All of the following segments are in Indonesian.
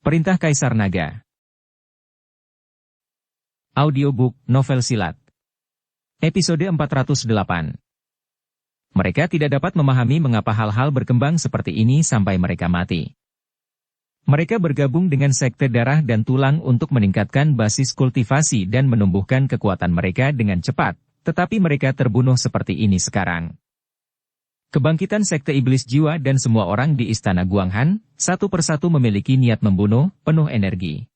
Perintah Kaisar Naga. Audiobook Novel Silat. Episode 408. Mereka tidak dapat memahami mengapa hal-hal berkembang seperti ini sampai mereka mati. Mereka bergabung dengan sekte darah dan tulang untuk meningkatkan basis kultivasi dan menumbuhkan kekuatan mereka dengan cepat, tetapi mereka terbunuh seperti ini sekarang. Kebangkitan sekte iblis jiwa dan semua orang di istana Guanghan, satu persatu memiliki niat membunuh, penuh energi.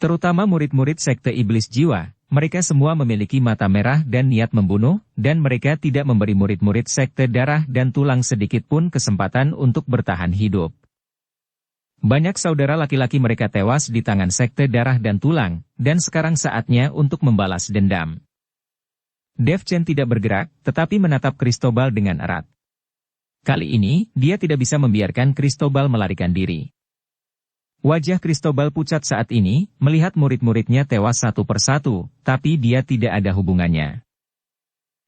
Terutama murid-murid sekte iblis jiwa, mereka semua memiliki mata merah dan niat membunuh, dan mereka tidak memberi murid-murid sekte darah dan tulang sedikit pun kesempatan untuk bertahan hidup. Banyak saudara laki-laki mereka tewas di tangan sekte darah dan tulang, dan sekarang saatnya untuk membalas dendam. Dev Chen tidak bergerak, tetapi menatap Cristobal dengan erat. Kali ini, dia tidak bisa membiarkan Cristobal melarikan diri. Wajah Cristobal pucat saat ini, melihat murid-muridnya tewas satu persatu, tapi dia tidak ada hubungannya.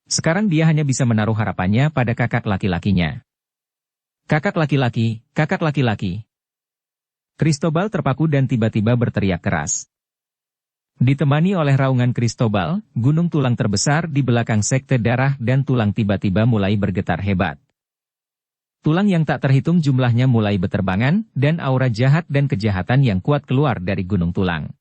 Sekarang dia hanya bisa menaruh harapannya pada kakak laki-lakinya. Kakak laki-laki, kakak laki-laki. Cristobal terpaku dan tiba-tiba berteriak keras. Ditemani oleh raungan Cristobal, gunung tulang terbesar di belakang sekte darah dan tulang tiba-tiba mulai bergetar hebat. Tulang yang tak terhitung jumlahnya mulai berterbangan, dan aura jahat dan kejahatan yang kuat keluar dari gunung tulang.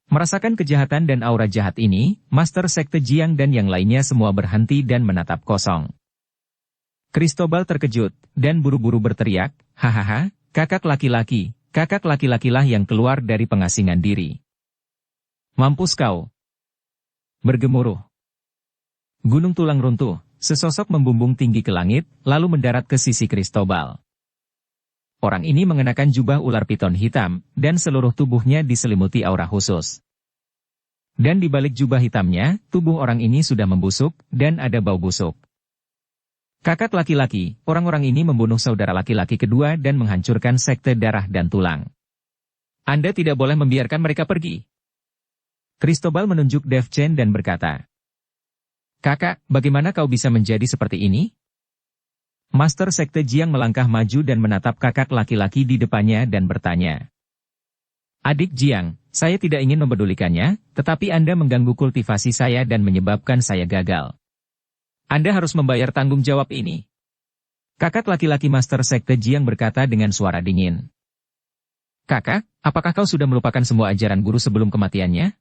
Merasakan kejahatan dan aura jahat ini, Master Sekte Jiang dan yang lainnya semua berhenti dan menatap kosong. Cristobal terkejut, dan buru-buru berteriak, hahaha, kakak laki-lakilah yang keluar dari pengasingan diri. Mampus kau! Bergemuruh. Gunung tulang runtuh. Sesosok membumbung tinggi ke langit, lalu mendarat ke sisi Cristobal. Orang ini mengenakan jubah ular piton hitam, dan seluruh tubuhnya diselimuti aura khusus. Dan di balik jubah hitamnya, tubuh orang ini sudah membusuk, dan ada bau busuk. Kakak laki-laki, orang-orang ini membunuh saudara laki-laki kedua dan menghancurkan sekte darah dan tulang. Anda tidak boleh membiarkan mereka pergi. Cristobal menunjuk Dev Chen dan berkata, Kakak, bagaimana kau bisa menjadi seperti ini? Master Sekte Jiang melangkah maju dan menatap kakak laki-laki di depannya dan bertanya. Adik Jiang, saya tidak ingin mempedulikannya, tetapi Anda mengganggu kultivasi saya dan menyebabkan saya gagal. Anda harus membayar tanggung jawab ini. Kakak laki-laki Master Sekte Jiang berkata dengan suara dingin. Kakak, apakah kau sudah melupakan semua ajaran guru sebelum kematiannya?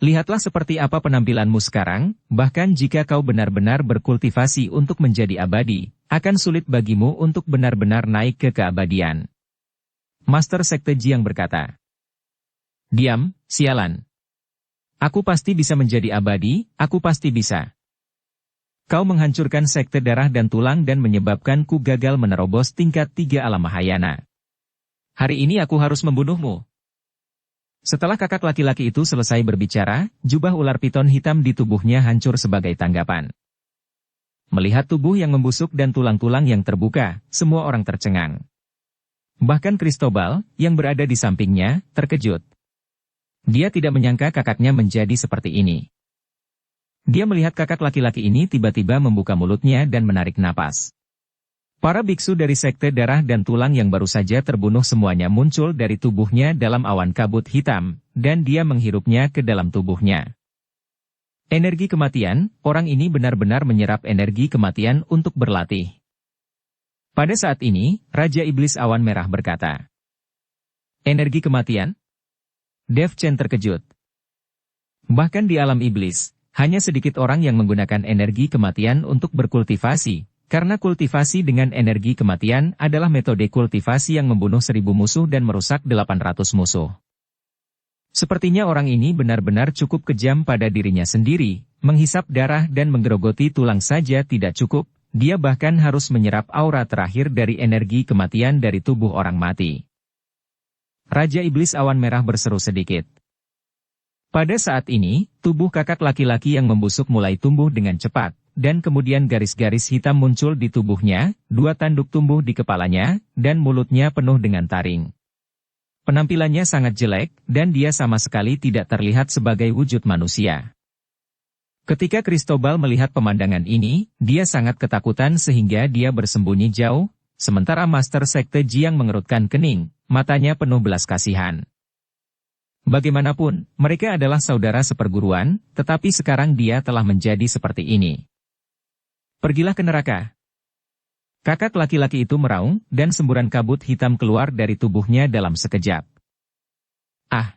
Lihatlah seperti apa penampilanmu sekarang, bahkan jika kau benar-benar berkultivasi untuk menjadi abadi, akan sulit bagimu untuk benar-benar naik ke keabadian. Master Sekte Jiang berkata. Diam, sialan. Aku pasti bisa menjadi abadi, aku pasti bisa. Kau menghancurkan sekte darah dan tulang dan menyebabkanku gagal menerobos tingkat 3 alam Mahayana. Hari ini aku harus membunuhmu. Setelah kakak laki-laki itu selesai berbicara, jubah ular piton hitam di tubuhnya hancur sebagai tanggapan. Melihat tubuh yang membusuk dan tulang-tulang yang terbuka, semua orang tercengang. Bahkan Cristobal, yang berada di sampingnya, terkejut. Dia tidak menyangka kakaknya menjadi seperti ini. Dia melihat kakak laki-laki ini tiba-tiba membuka mulutnya dan menarik napas. Para biksu dari sekte darah dan tulang yang baru saja terbunuh semuanya muncul dari tubuhnya dalam awan kabut hitam, dan dia menghirupnya ke dalam tubuhnya. Energi kematian, orang ini benar-benar menyerap energi kematian untuk berlatih. Pada saat ini, Raja Iblis Awan Merah berkata, Energi kematian? Dev Chen terkejut. Bahkan di alam iblis, hanya sedikit orang yang menggunakan energi kematian untuk berkultivasi. Karena kultivasi dengan energi kematian adalah metode kultivasi yang membunuh 1000 musuh dan merusak 800 musuh. Sepertinya orang ini benar-benar cukup kejam pada dirinya sendiri, menghisap darah dan menggerogoti tulang saja tidak cukup, dia bahkan harus menyerap aura terakhir dari energi kematian dari tubuh orang mati. Raja Iblis Awan Merah berseru sedikit. Pada saat ini, tubuh kakak laki-laki yang membusuk mulai tumbuh dengan cepat. Dan kemudian garis-garis hitam muncul di tubuhnya, 2 tanduk tumbuh di kepalanya, dan mulutnya penuh dengan taring. Penampilannya sangat jelek, dan dia sama sekali tidak terlihat sebagai wujud manusia. Ketika Cristobal melihat pemandangan ini, dia sangat ketakutan sehingga dia bersembunyi jauh, sementara Master Sekte Jiang mengerutkan kening, matanya penuh belas kasihan. Bagaimanapun, mereka adalah saudara seperguruan, tetapi sekarang dia telah menjadi seperti ini. Pergilah ke neraka. Kakak laki-laki itu meraung, dan semburan kabut hitam keluar dari tubuhnya dalam sekejap. Ah!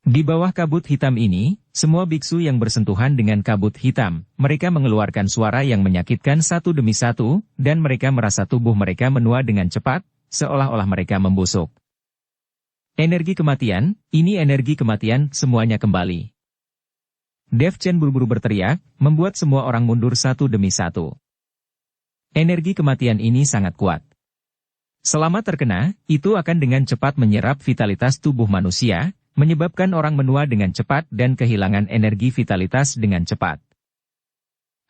Di bawah kabut hitam ini, semua biksu yang bersentuhan dengan kabut hitam, mereka mengeluarkan suara yang menyakitkan satu demi satu, dan mereka merasa tubuh mereka menua dengan cepat, seolah-olah mereka membusuk. Energi kematian, ini energi kematian, semuanya kembali. Dev Chen buru-buru berteriak, membuat semua orang mundur satu demi satu. Energi kematian ini sangat kuat. Selama terkena, itu akan dengan cepat menyerap vitalitas tubuh manusia, menyebabkan orang menua dengan cepat dan kehilangan energi vitalitas dengan cepat.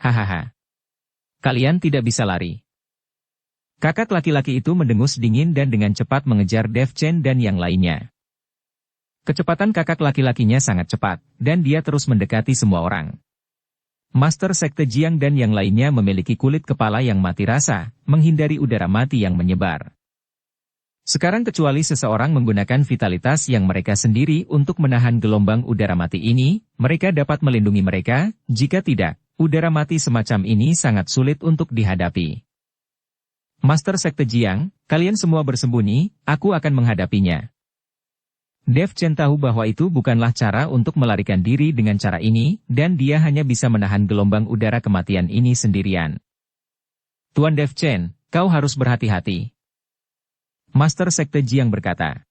Hahaha. Kalian tidak bisa lari. Kakak laki-laki itu mendengus dingin dan dengan cepat mengejar Dev Chen dan yang lainnya. Kecepatan kakak laki-lakinya sangat cepat, dan dia terus mendekati semua orang. Master Sekte Jiang dan yang lainnya memiliki kulit kepala yang mati rasa, menghindari udara mati yang menyebar. Sekarang kecuali seseorang menggunakan vitalitas yang mereka sendiri untuk menahan gelombang udara mati ini, mereka dapat melindungi mereka, jika tidak, udara mati semacam ini sangat sulit untuk dihadapi. Master Sekte Jiang, kalian semua bersembunyi, aku akan menghadapinya. Dev Chen tahu bahwa itu bukanlah cara untuk melarikan diri dengan cara ini, dan dia hanya bisa menahan gelombang udara kematian ini sendirian. Tuan Dev Chen, kau harus berhati-hati. Master Sekte Jiang berkata.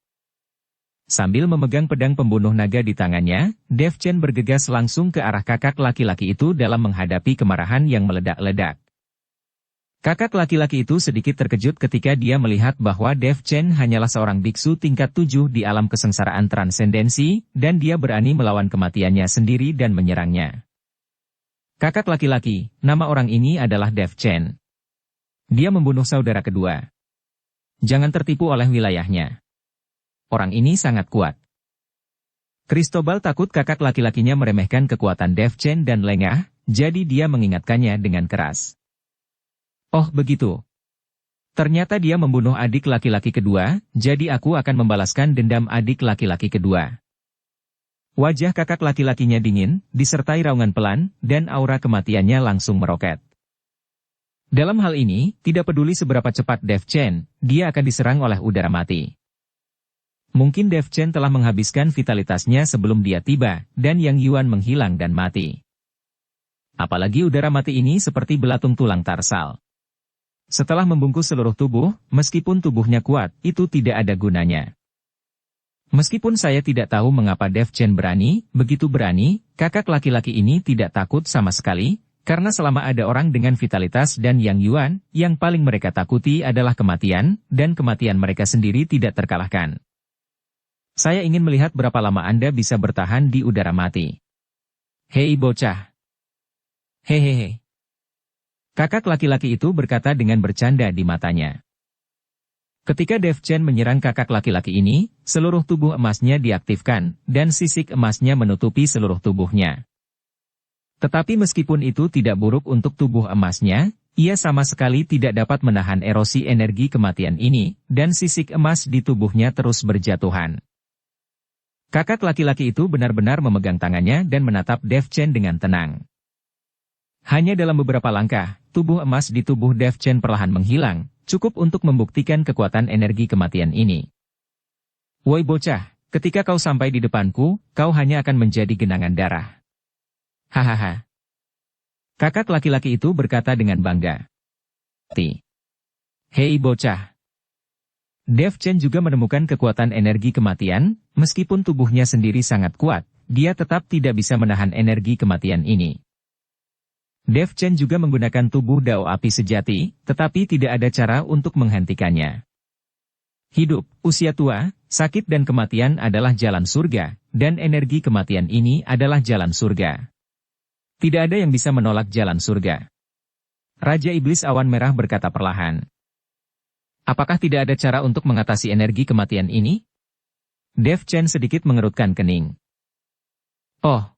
Sambil memegang pedang pembunuh naga di tangannya, Dev Chen bergegas langsung ke arah kakak laki-laki itu dalam menghadapi kemarahan yang meledak-ledak. Kakak laki-laki itu sedikit terkejut ketika dia melihat bahwa Dev Chen hanyalah seorang biksu tingkat 7 di alam kesengsaraan transendensi, dan dia berani melawan kematiannya sendiri dan menyerangnya. Kakak laki-laki, nama orang ini adalah Dev Chen. Dia membunuh saudara kedua. Jangan tertipu oleh wilayahnya. Orang ini sangat kuat. Cristobal takut kakak laki-lakinya meremehkan kekuatan Dev Chen dan lengah, jadi dia mengingatkannya dengan keras. Oh begitu. Ternyata dia membunuh adik laki-laki kedua, jadi aku akan membalaskan dendam adik laki-laki kedua. Wajah kakak laki-lakinya dingin, disertai raungan pelan, dan aura kematiannya langsung meroket. Dalam hal ini, tidak peduli seberapa cepat Dev Chen, dia akan diserang oleh udara mati. Mungkin Dev Chen telah menghabiskan vitalitasnya sebelum dia tiba, dan Yang Yuan menghilang dan mati. Apalagi udara mati ini seperti belatung tulang tarsal. Setelah membungkus seluruh tubuh, meskipun tubuhnya kuat, itu tidak ada gunanya. Meskipun saya tidak tahu mengapa Dev Chen begitu berani, kakak laki-laki ini tidak takut sama sekali, karena selama ada orang dengan vitalitas dan Yang Yuan, yang paling mereka takuti adalah kematian, dan kematian mereka sendiri tidak terkalahkan. Saya ingin melihat berapa lama Anda bisa bertahan di udara mati. Hei bocah. Hehehe. Kakak laki-laki itu berkata dengan bercanda di matanya. Ketika Dev Chen menyerang kakak laki-laki ini, seluruh tubuh emasnya diaktifkan, dan sisik emasnya menutupi seluruh tubuhnya. Tetapi meskipun itu tidak buruk untuk tubuh emasnya, ia sama sekali tidak dapat menahan erosi energi kematian ini, dan sisik emas di tubuhnya terus berjatuhan. Kakak laki-laki itu benar-benar memegang tangannya dan menatap Dev Chen dengan tenang. Hanya dalam beberapa langkah, tubuh emas di tubuh Dev Chen perlahan menghilang, cukup untuk membuktikan kekuatan energi kematian ini. Woi bocah, ketika kau sampai di depanku, kau hanya akan menjadi genangan darah. Hahaha. Kakak laki-laki itu berkata dengan bangga. Hei bocah. Dev Chen juga menemukan kekuatan energi kematian, meskipun tubuhnya sendiri sangat kuat, dia tetap tidak bisa menahan energi kematian ini. Dev Chen juga menggunakan tubuh Dao Api sejati, tetapi tidak ada cara untuk menghentikannya. Hidup, usia tua, sakit dan kematian adalah jalan surga, dan energi kematian ini adalah jalan surga. Tidak ada yang bisa menolak jalan surga. Raja Iblis Awan Merah berkata perlahan. Apakah tidak ada cara untuk mengatasi energi kematian ini? Dev Chen sedikit mengerutkan kening. Oh.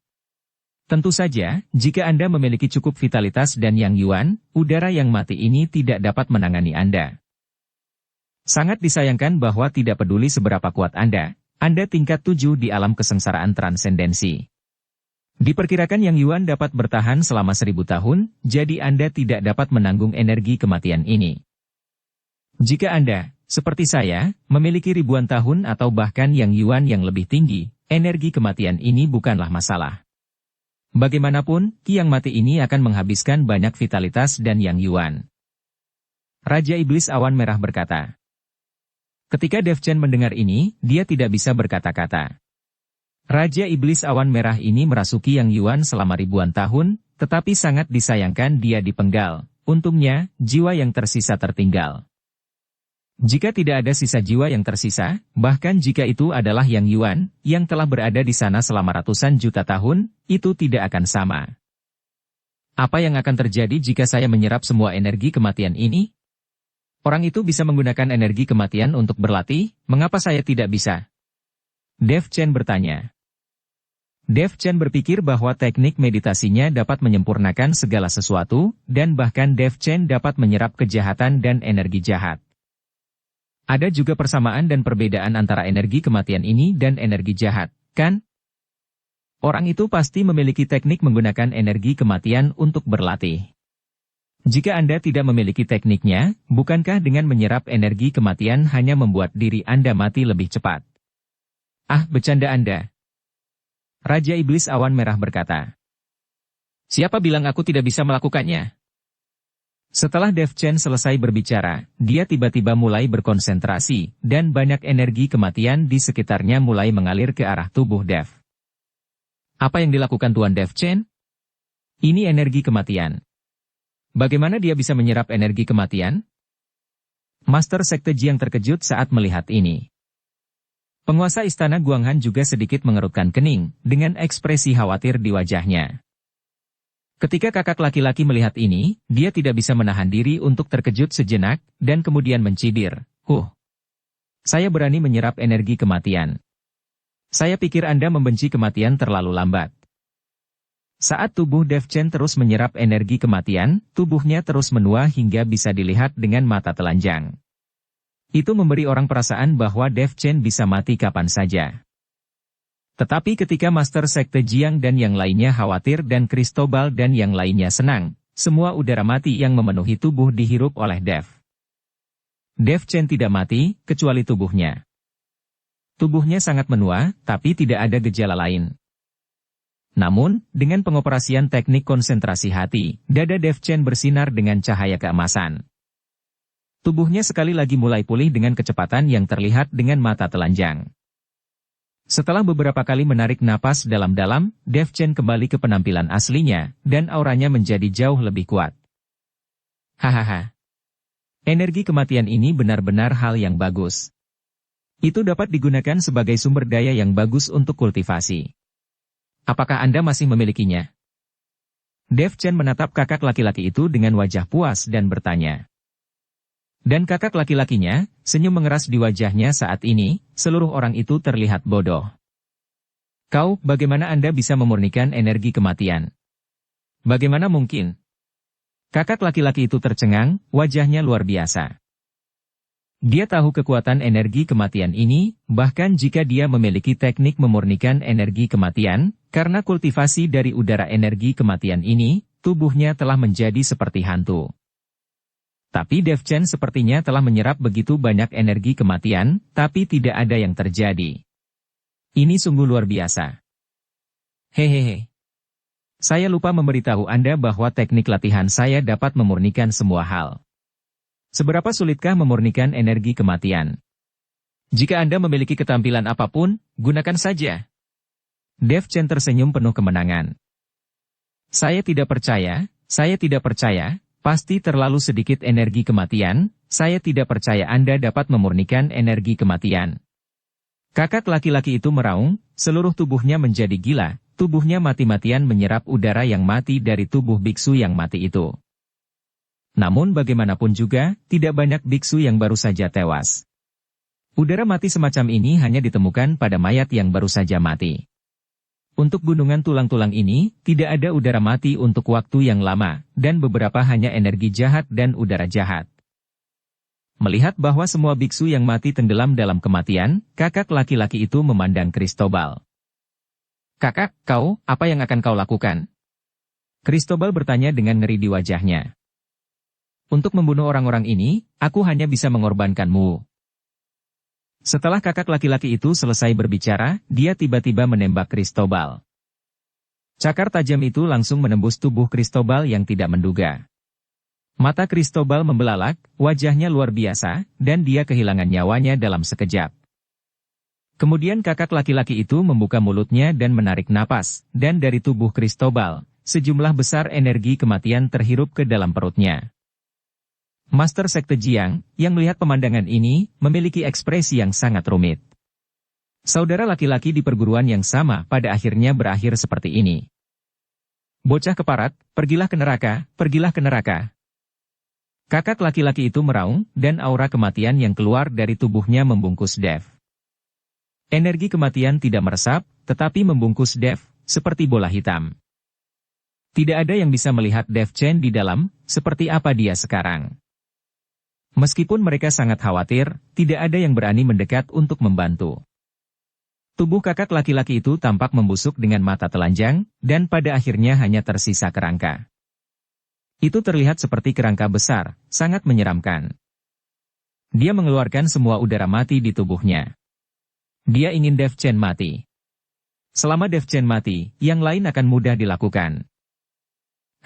Tentu saja, jika Anda memiliki cukup vitalitas dan Yang Yuan, udara yang mati ini tidak dapat menangani Anda. Sangat disayangkan bahwa tidak peduli seberapa kuat Anda tingkat 7 di alam kesengsaraan transendensi. Diperkirakan Yang Yuan dapat bertahan selama 1000 tahun, jadi Anda tidak dapat menanggung energi kematian ini. Jika Anda, seperti saya, memiliki ribuan tahun atau bahkan Yang Yuan yang lebih tinggi, energi kematian ini bukanlah masalah. Bagaimanapun, Ki Yang mati ini akan menghabiskan banyak vitalitas dan Yang Yuan. Raja Iblis Awan Merah berkata. Ketika Dev Chen mendengar ini, dia tidak bisa berkata-kata. Raja Iblis Awan Merah ini merasuki Yang Yuan selama ribuan tahun, tetapi sangat disayangkan dia dipenggal. Untungnya, jiwa yang tersisa tertinggal. Jika tidak ada sisa jiwa yang tersisa, bahkan jika itu adalah Yang Yuan, yang telah berada di sana selama ratusan juta tahun, itu tidak akan sama. Apa yang akan terjadi jika saya menyerap semua energi kematian ini? Orang itu bisa menggunakan energi kematian untuk berlatih, mengapa saya tidak bisa? Dev Chen bertanya. Dev Chen berpikir bahwa teknik meditasinya dapat menyempurnakan segala sesuatu, dan bahkan Dev Chen dapat menyerap kejahatan dan energi jahat. Ada juga persamaan dan perbedaan antara energi kematian ini dan energi jahat, kan? Orang itu pasti memiliki teknik menggunakan energi kematian untuk berlatih. Jika Anda tidak memiliki tekniknya, bukankah dengan menyerap energi kematian hanya membuat diri Anda mati lebih cepat? Ah, bercanda Anda. Raja Iblis Awan Merah berkata. Siapa bilang aku tidak bisa melakukannya? Setelah Dev Chen selesai berbicara, dia tiba-tiba mulai berkonsentrasi, dan banyak energi kematian di sekitarnya mulai mengalir ke arah tubuh Dev. Apa yang dilakukan Tuan Dev Chen? Ini energi kematian. Bagaimana dia bisa menyerap energi kematian? Master Sekte Jiang terkejut saat melihat ini. Penguasa istana Guanghan juga sedikit mengerutkan kening, dengan ekspresi khawatir di wajahnya. Ketika kakak laki-laki melihat ini, dia tidak bisa menahan diri untuk terkejut sejenak, dan kemudian mencibir. Saya berani menyerap energi kematian. Saya pikir Anda membenci kematian terlalu lambat. Saat tubuh Dev Chen terus menyerap energi kematian, tubuhnya terus menua hingga bisa dilihat dengan mata telanjang. Itu memberi orang perasaan bahwa Dev Chen bisa mati kapan saja. Tetapi ketika Master Sekte Jiang dan yang lainnya khawatir dan Cristobal dan yang lainnya senang, semua udara mati yang memenuhi tubuh dihirup oleh Dev. Dev Chen tidak mati, kecuali tubuhnya. Tubuhnya sangat menua, tapi tidak ada gejala lain. Namun, dengan pengoperasian teknik konsentrasi hati, dada Dev Chen bersinar dengan cahaya keemasan. Tubuhnya sekali lagi mulai pulih dengan kecepatan yang terlihat dengan mata telanjang. Setelah beberapa kali menarik napas dalam-dalam, Dev Chen kembali ke penampilan aslinya, dan auranya menjadi jauh lebih kuat. Hahaha. Energi kematian ini benar-benar hal yang bagus. Itu dapat digunakan sebagai sumber daya yang bagus untuk kultivasi. Apakah Anda masih memilikinya? Dev Chen menatap kakak laki-laki itu dengan wajah puas dan bertanya. Dan kakak laki-lakinya, senyum mengeras di wajahnya saat ini, seluruh orang itu terlihat bodoh. Bagaimana Anda bisa memurnikan energi kematian? Bagaimana mungkin? Kakak laki-laki itu tercengang, wajahnya luar biasa. Dia tahu kekuatan energi kematian ini, bahkan jika dia memiliki teknik memurnikan energi kematian, karena kultivasi dari udara energi kematian ini, tubuhnya telah menjadi seperti hantu. Tapi Dev Chen sepertinya telah menyerap begitu banyak energi kematian, tapi tidak ada yang terjadi. Ini sungguh luar biasa. Hehehe. Saya lupa memberitahu Anda bahwa teknik latihan saya dapat memurnikan semua hal. Seberapa sulitkah memurnikan energi kematian? Jika Anda memiliki ketampilan apapun, gunakan saja. Dev Chen tersenyum penuh kemenangan. Saya tidak percaya, pasti terlalu sedikit energi kematian, saya tidak percaya Anda dapat memurnikan energi kematian. Kakak laki-laki itu meraung, seluruh tubuhnya menjadi gila, tubuhnya mati-matian menyerap udara yang mati dari tubuh biksu yang mati itu. Namun bagaimanapun juga, tidak banyak biksu yang baru saja tewas. Udara mati semacam ini hanya ditemukan pada mayat yang baru saja mati. Untuk gunungan tulang-tulang ini, tidak ada udara mati untuk waktu yang lama, dan beberapa hanya energi jahat dan udara jahat. Melihat bahwa semua biksu yang mati tenggelam dalam kematian, kakak laki-laki itu memandang Cristobal. "Kakak, kau, apa yang akan kau lakukan?" Cristobal bertanya dengan ngeri di wajahnya. "Untuk membunuh orang-orang ini, aku hanya bisa mengorbankanmu." Setelah kakak laki-laki itu selesai berbicara, dia tiba-tiba menembak Cristobal. Cakar tajam itu langsung menembus tubuh Cristobal yang tidak menduga. Mata Cristobal membelalak, wajahnya luar biasa, dan dia kehilangan nyawanya dalam sekejap. Kemudian kakak laki-laki itu membuka mulutnya dan menarik napas, dan dari tubuh Cristobal, sejumlah besar energi kematian terhirup ke dalam perutnya. Master Sekte Jiang, yang melihat pemandangan ini, memiliki ekspresi yang sangat rumit. Saudara laki-laki di perguruan yang sama pada akhirnya berakhir seperti ini. "Bocah keparat, pergilah ke neraka, pergilah ke neraka." Kakak laki-laki itu meraung, dan aura kematian yang keluar dari tubuhnya membungkus Dev. Energi kematian tidak meresap, tetapi membungkus Dev, seperti bola hitam. Tidak ada yang bisa melihat Dev Chen di dalam, seperti apa dia sekarang. Meskipun mereka sangat khawatir, tidak ada yang berani mendekat untuk membantu. Tubuh kakak laki-laki itu tampak membusuk dengan mata telanjang, dan pada akhirnya hanya tersisa kerangka. Itu terlihat seperti kerangka besar, sangat menyeramkan. Dia mengeluarkan semua udara mati di tubuhnya. Dia ingin Dev Chen mati. Selama Dev Chen mati, yang lain akan mudah dilakukan.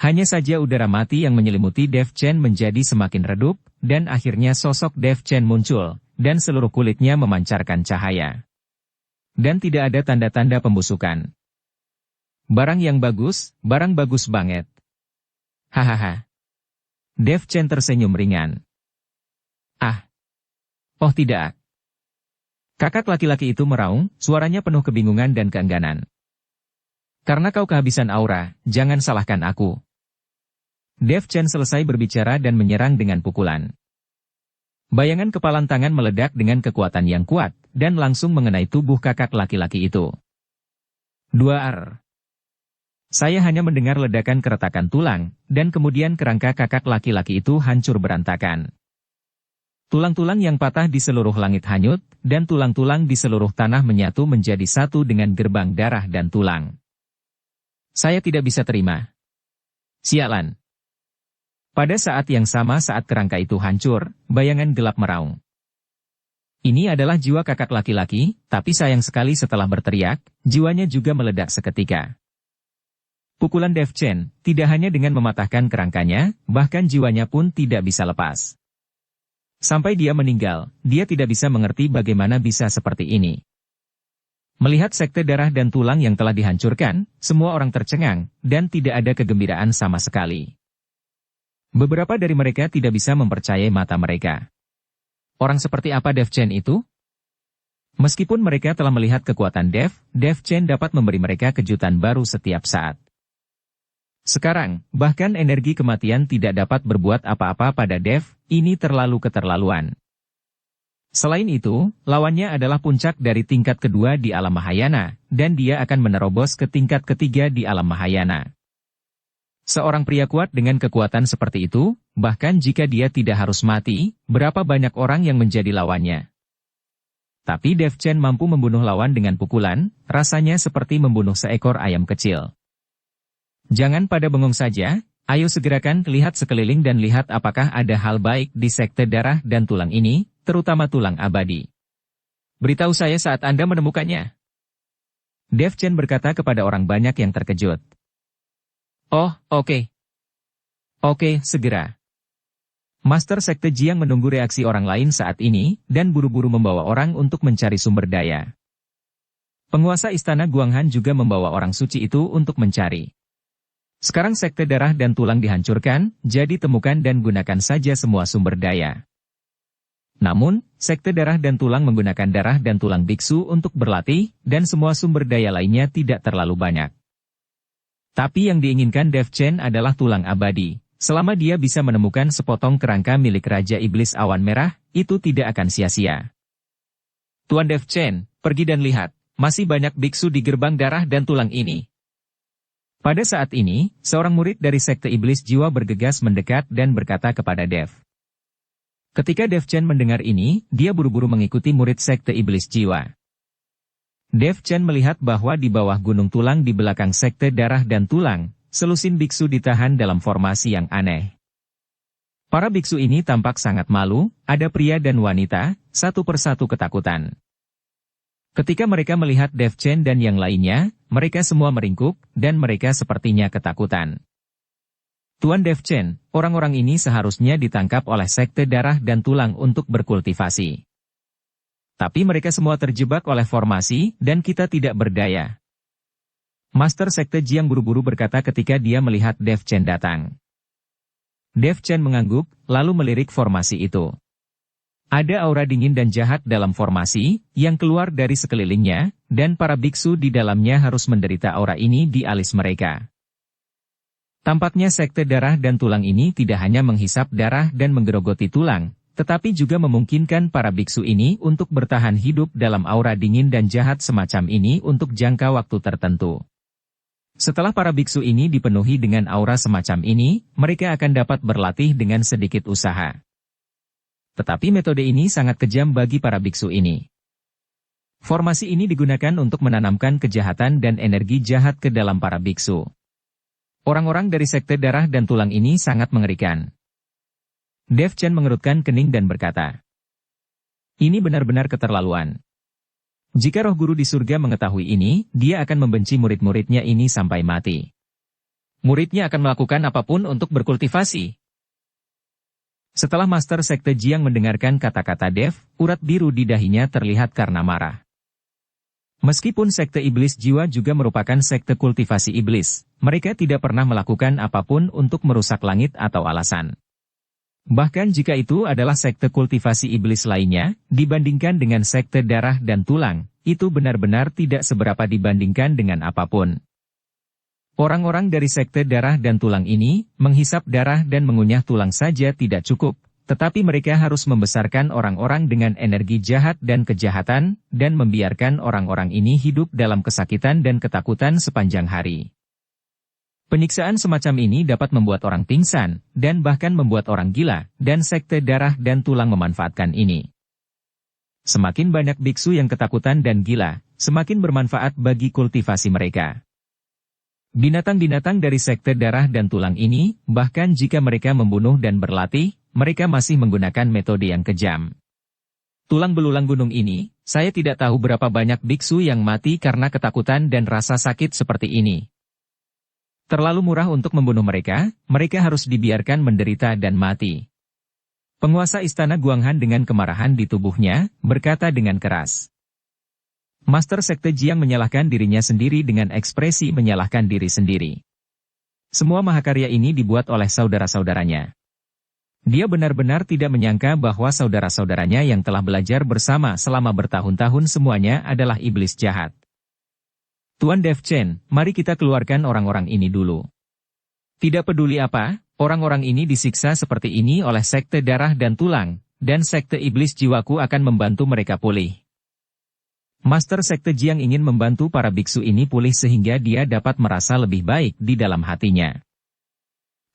Hanya saja udara mati yang menyelimuti Dev Chen menjadi semakin redup, dan akhirnya sosok Dev Chen muncul, dan seluruh kulitnya memancarkan cahaya. Dan tidak ada tanda-tanda pembusukan. Barang yang bagus, barang bagus banget. Hahaha. Dev Chen tersenyum ringan. "Ah. Oh tidak." Kakak laki-laki itu meraung, suaranya penuh kebingungan dan keengganan. "Karena kau kehabisan aura, jangan salahkan aku." Dev Chen selesai berbicara dan menyerang dengan pukulan. Bayangan kepalan tangan meledak dengan kekuatan yang kuat, dan langsung mengenai tubuh kakak laki-laki itu. Duar. Saya hanya mendengar ledakan keretakan tulang, dan kemudian kerangka kakak laki-laki itu hancur berantakan. Tulang-tulang yang patah di seluruh langit hanyut, dan tulang-tulang di seluruh tanah menyatu menjadi satu dengan gerbang darah dan tulang. Saya tidak bisa terima. Sialan. Pada saat yang sama saat kerangka itu hancur, bayangan gelap meraung. Ini adalah jiwa kakak laki-laki, tapi sayang sekali setelah berteriak, jiwanya juga meledak seketika. Pukulan Dev Chen, tidak hanya dengan mematahkan kerangkanya, bahkan jiwanya pun tidak bisa lepas. Sampai dia meninggal, dia tidak bisa mengerti bagaimana bisa seperti ini. Melihat sekte darah dan tulang yang telah dihancurkan, semua orang tercengang, dan tidak ada kegembiraan sama sekali. Beberapa dari mereka tidak bisa mempercayai mata mereka. Orang seperti apa Dev Chen itu? Meskipun mereka telah melihat kekuatan Dev Chen dapat memberi mereka kejutan baru setiap saat. Sekarang, bahkan energi kematian tidak dapat berbuat apa-apa pada Dev, ini terlalu keterlaluan. Selain itu, lawannya adalah puncak dari tingkat kedua di alam Mahayana, dan dia akan menerobos ke tingkat ketiga di alam Mahayana. Seorang pria kuat dengan kekuatan seperti itu, bahkan jika dia tidak harus mati, berapa banyak orang yang menjadi lawannya. Tapi Dev Chen mampu membunuh lawan dengan pukulan, rasanya seperti membunuh seekor ayam kecil. Jangan pada bengong saja, ayo segerakan lihat sekeliling dan lihat apakah ada hal baik di sekte darah dan tulang ini, terutama tulang abadi. Beritahu saya saat Anda menemukannya. Dev Chen berkata kepada orang banyak yang terkejut. Oh, oke. Oke, segera. Master Sekte Jiang menunggu reaksi orang lain saat ini, dan buru-buru membawa orang untuk mencari sumber daya. Penguasa istana Guanghan juga membawa orang suci itu untuk mencari. Sekarang sekte darah dan tulang dihancurkan, jadi temukan dan gunakan saja semua sumber daya. Namun, sekte darah dan tulang menggunakan darah dan tulang biksu untuk berlatih, dan semua sumber daya lainnya tidak terlalu banyak. Tapi yang diinginkan Dev Chen adalah tulang abadi. Selama dia bisa menemukan sepotong kerangka milik Raja Iblis Awan Merah, itu tidak akan sia-sia. Tuan Dev Chen, pergi dan lihat, masih banyak biksu di gerbang darah dan tulang ini. Pada saat ini, seorang murid dari Sekte Iblis Jiwa bergegas mendekat dan berkata kepada Dev. Ketika Dev Chen mendengar ini, dia buru-buru mengikuti murid sekte iblis jiwa. Dev Chen melihat bahwa di bawah gunung tulang di belakang sekte darah dan tulang, selusin biksu ditahan dalam formasi yang aneh. Para biksu ini tampak sangat malu, ada pria dan wanita, satu persatu ketakutan. Ketika mereka melihat Dev Chen dan yang lainnya, mereka semua meringkuk, dan mereka sepertinya ketakutan. Tuan Dev Chen, orang-orang ini seharusnya ditangkap oleh sekte darah dan tulang untuk berkultivasi. Tapi mereka semua terjebak oleh formasi, dan kita tidak berdaya. Master sekte Jiang buru-buru berkata ketika dia melihat Dev Chen datang. Dev Chen mengangguk, lalu melirik formasi itu. Ada aura dingin dan jahat dalam formasi, yang keluar dari sekelilingnya, dan para biksu di dalamnya harus menderita aura ini di alis mereka. Tampaknya sekte darah dan tulang ini tidak hanya menghisap darah dan menggerogoti tulang, tetapi juga memungkinkan para biksu ini untuk bertahan hidup dalam aura dingin dan jahat semacam ini untuk jangka waktu tertentu. Setelah para biksu ini dipenuhi dengan aura semacam ini, mereka akan dapat berlatih dengan sedikit usaha. Tetapi metode ini sangat kejam bagi para biksu ini. Formasi ini digunakan untuk menanamkan kejahatan dan energi jahat ke dalam para biksu. Orang-orang dari sekte darah dan tulang ini sangat mengerikan. Dev Chen mengerutkan kening dan berkata, "Ini benar-benar keterlaluan. Jika roh guru di surga mengetahui ini, dia akan membenci murid-muridnya ini sampai mati. Muridnya akan melakukan apapun untuk berkultivasi." Setelah Master Sekte Jiang mendengarkan kata-kata Dev, urat biru di dahinya terlihat karena marah. Meskipun sekte iblis jiwa juga merupakan sekte kultivasi iblis, mereka tidak pernah melakukan apapun untuk merusak langit atau alasan. Bahkan jika itu adalah sekte kultivasi iblis lainnya, dibandingkan dengan sekte darah dan tulang, itu benar-benar tidak seberapa dibandingkan dengan apapun. Orang-orang dari sekte darah dan tulang ini, menghisap darah dan mengunyah tulang saja tidak cukup. Tetapi mereka harus membesarkan orang-orang dengan energi jahat dan kejahatan, dan membiarkan orang-orang ini hidup dalam kesakitan dan ketakutan sepanjang hari. Penyiksaan semacam ini dapat membuat orang pingsan, dan bahkan membuat orang gila, dan sekte darah dan tulang memanfaatkan ini. Semakin banyak biksu yang ketakutan dan gila, semakin bermanfaat bagi kultivasi mereka. Binatang-binatang dari sekte darah dan tulang ini, bahkan jika mereka membunuh dan berlatih, mereka masih menggunakan metode yang kejam. Tulang belulang gunung ini, saya tidak tahu berapa banyak biksu yang mati karena ketakutan dan rasa sakit seperti ini. Terlalu murah untuk membunuh mereka, mereka harus dibiarkan menderita dan mati. Penguasa istana Guanghan dengan kemarahan di tubuhnya, berkata dengan keras. Master Sekte Jiang menyalahkan dirinya sendiri dengan ekspresi menyalahkan diri sendiri. Semua mahakarya ini dibuat oleh saudara-saudaranya. Dia benar-benar tidak menyangka bahwa saudara-saudaranya yang telah belajar bersama selama bertahun-tahun semuanya adalah iblis jahat. Tuan Dev Chen, mari kita keluarkan orang-orang ini dulu. Tidak peduli apa, orang-orang ini disiksa seperti ini oleh sekte darah dan tulang, dan sekte iblis jiwaku akan membantu mereka pulih. Master Sekte Jiang ingin membantu para biksu ini pulih sehingga dia dapat merasa lebih baik di dalam hatinya.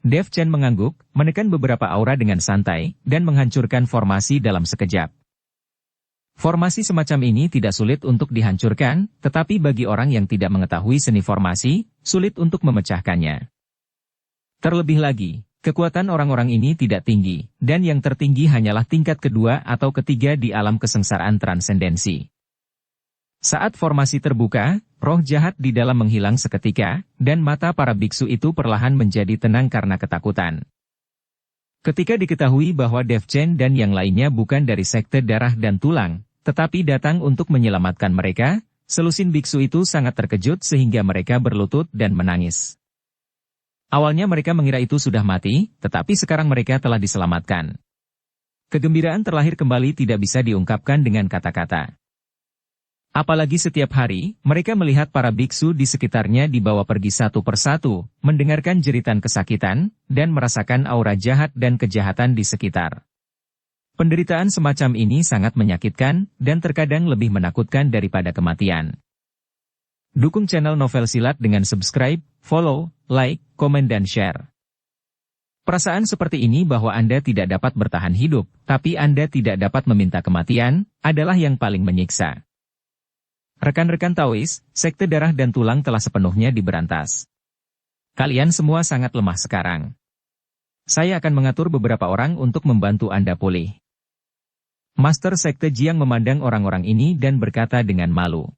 Dev Chen mengangguk, menekan beberapa aura dengan santai, dan menghancurkan formasi dalam sekejap. Formasi semacam ini tidak sulit untuk dihancurkan, tetapi bagi orang yang tidak mengetahui seni formasi, sulit untuk memecahkannya. Terlebih lagi, kekuatan orang-orang ini tidak tinggi, dan yang tertinggi hanyalah tingkat kedua atau ketiga di alam kesengsaraan transendensi. Saat formasi terbuka, roh jahat di dalam menghilang seketika, dan mata para biksu itu perlahan menjadi tenang karena ketakutan. Ketika diketahui bahwa Dev Chen dan yang lainnya bukan dari sekte darah dan tulang, tetapi datang untuk menyelamatkan mereka, selusin biksu itu sangat terkejut sehingga mereka berlutut dan menangis. Awalnya mereka mengira itu sudah mati, tetapi sekarang mereka telah diselamatkan. Kegembiraan terlahir kembali tidak bisa diungkapkan dengan kata-kata. Apalagi setiap hari, mereka melihat para biksu di sekitarnya dibawa pergi satu persatu, mendengarkan jeritan kesakitan, dan merasakan aura jahat dan kejahatan di sekitar. Penderitaan semacam ini sangat menyakitkan, dan terkadang lebih menakutkan daripada kematian. Dukung channel Novel Silat dengan subscribe, follow, like, komen dan share. Perasaan seperti ini bahwa Anda tidak dapat bertahan hidup, tapi Anda tidak dapat meminta kematian, adalah yang paling menyiksa. Rekan-rekan Taois, sekte darah dan tulang telah sepenuhnya diberantas. Kalian semua sangat lemah sekarang. Saya akan mengatur beberapa orang untuk membantu Anda pulih. Master Sekte Jiang memandang orang-orang ini dan berkata dengan malu.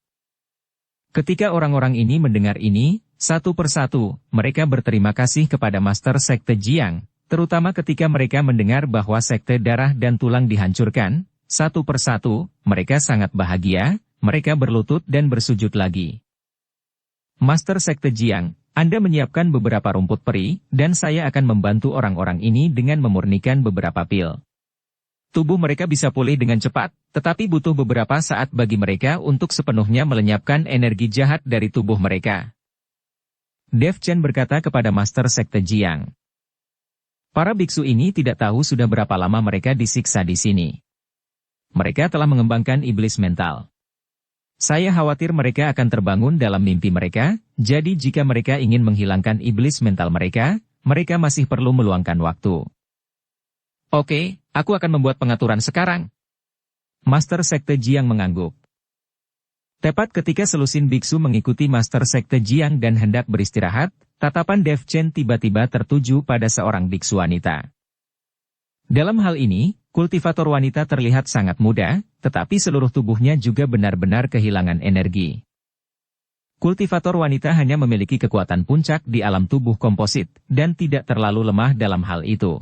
Ketika orang-orang ini mendengar ini, satu persatu, mereka berterima kasih kepada Master Sekte Jiang, terutama ketika mereka mendengar bahwa sekte darah dan tulang dihancurkan, satu persatu, mereka sangat bahagia, mereka berlutut dan bersujud lagi. Master Sekte Jiang, Anda menyiapkan beberapa rumput peri, dan saya akan membantu orang-orang ini dengan memurnikan beberapa pil. Tubuh mereka bisa pulih dengan cepat, tetapi butuh beberapa saat bagi mereka untuk sepenuhnya melenyapkan energi jahat dari tubuh mereka. Dev Chen berkata kepada Master Sekte Jiang. Para biksu ini tidak tahu sudah berapa lama mereka disiksa di sini. Mereka telah mengembangkan iblis mental. Saya khawatir mereka akan terbangun dalam mimpi mereka, jadi jika mereka ingin menghilangkan iblis mental mereka, mereka masih perlu meluangkan waktu. Oke, aku akan membuat pengaturan sekarang. Master Sekte Jiang mengangguk. Tepat ketika selusin biksu mengikuti Master Sekte Jiang dan hendak beristirahat, tatapan Dev Chen tiba-tiba tertuju pada seorang biksu wanita. Dalam hal ini, kultivator wanita terlihat sangat muda, tetapi seluruh tubuhnya juga benar-benar kehilangan energi. Kultivator wanita hanya memiliki kekuatan puncak di alam tubuh komposit, dan tidak terlalu lemah dalam hal itu.